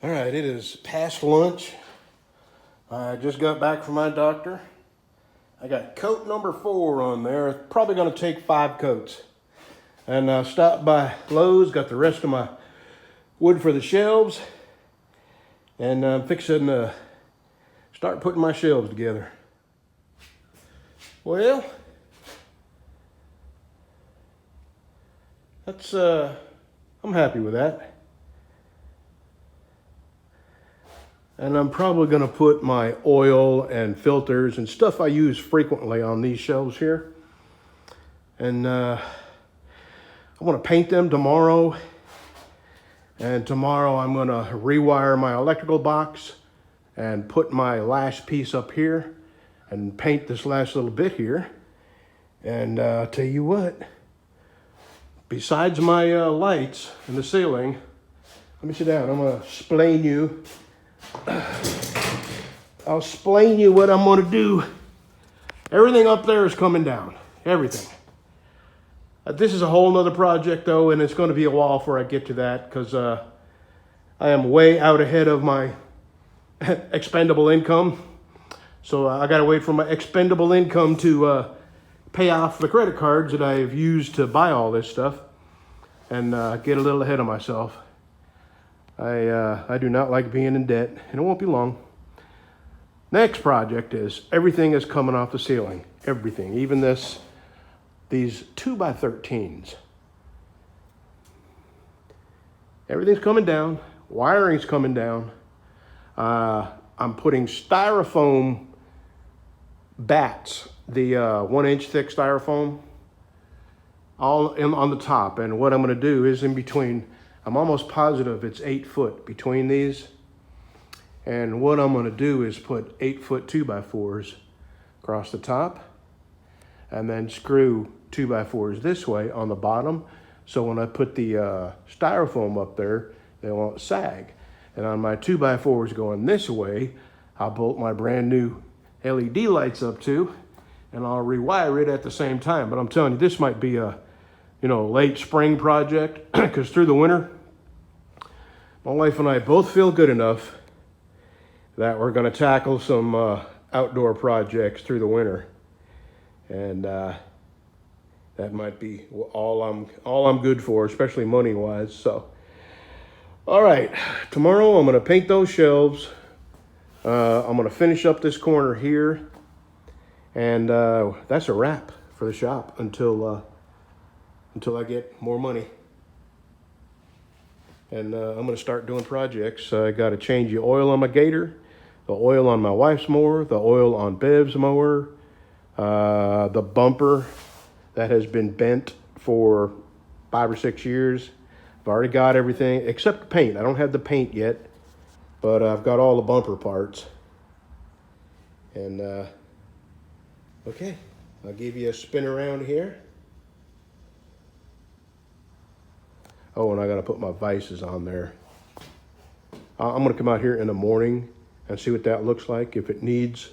All right, it is past lunch. I just got back from my doctor. I got coat number 4 on there. It's probably gonna take 5 coats. And I stopped by Lowe's, got the rest of my wood for the shelves. And I'm fixing to start putting my shelves together. Well, that's, I'm happy with that. And I'm probably gonna put my oil and filters and stuff I use frequently on these shelves here. And I wanna paint them tomorrow. And tomorrow I'm gonna rewire my electrical box and put my last piece up here and paint this last little bit here. And I'll tell you what, besides my lights in the ceiling, let me sit down, I'm gonna explain you. I'll explain you what I'm gonna do. Everything up there is coming down, everything. This is a whole nother project though, and it's gonna be a while before I get to that because I am way out ahead of my expendable income. So I gotta wait for my expendable income to pay off the credit cards that I've used to buy all this stuff and get a little ahead of myself. I do not like being in debt, and it won't be long. Next project is everything is coming off the ceiling. Everything, even these 2x13s. Everything's coming down. Wiring's coming down. I'm putting styrofoam bats, the 1-inch thick styrofoam, on the top. And what I'm going to do is in between. I'm almost positive it's 8 foot between these. And what I'm gonna do is put 8 foot 2x4s across the top and then screw 2x4s this way on the bottom. So when I put the styrofoam up there, they won't sag. And on my 2x4s going this way, I'll bolt my brand new LED lights up too, and I'll rewire it at the same time. But I'm telling you, this might be a late spring project because through the winter, my wife and I both feel good enough that we're going to tackle some outdoor projects through the winter, and that might be all I'm good for, especially money wise. So, all right, tomorrow I'm going to paint those shelves. I'm going to finish up this corner here, and that's a wrap for the shop until I get more money. And I'm gonna start doing projects. I gotta change the oil on my Gator, the oil on my wife's mower, the oil on Bev's mower, the bumper that has been bent for 5 or 6 years. I've already got everything except the paint. I don't have the paint yet, but I've got all the bumper parts. And okay, I'll give you a spin around here. Oh, and I gotta put my vices on there. I'm gonna come out here in the morning and see what that looks like. If it needs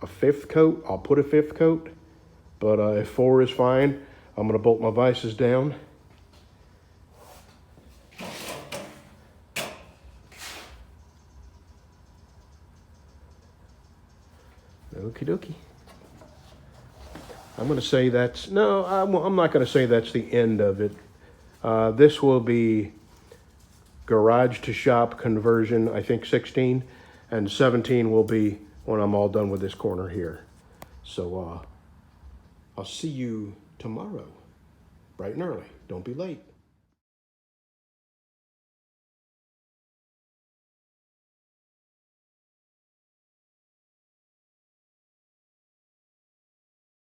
a 5th coat, I'll put a 5th coat. But if 4 is fine, I'm gonna bolt my vices down. Okie dokie. I'm gonna say I'm not gonna say that's the end of it. This will be garage to shop conversion, I think 16, and 17 will be when I'm all done with this corner here. So I'll see you tomorrow, bright and early. Don't be late.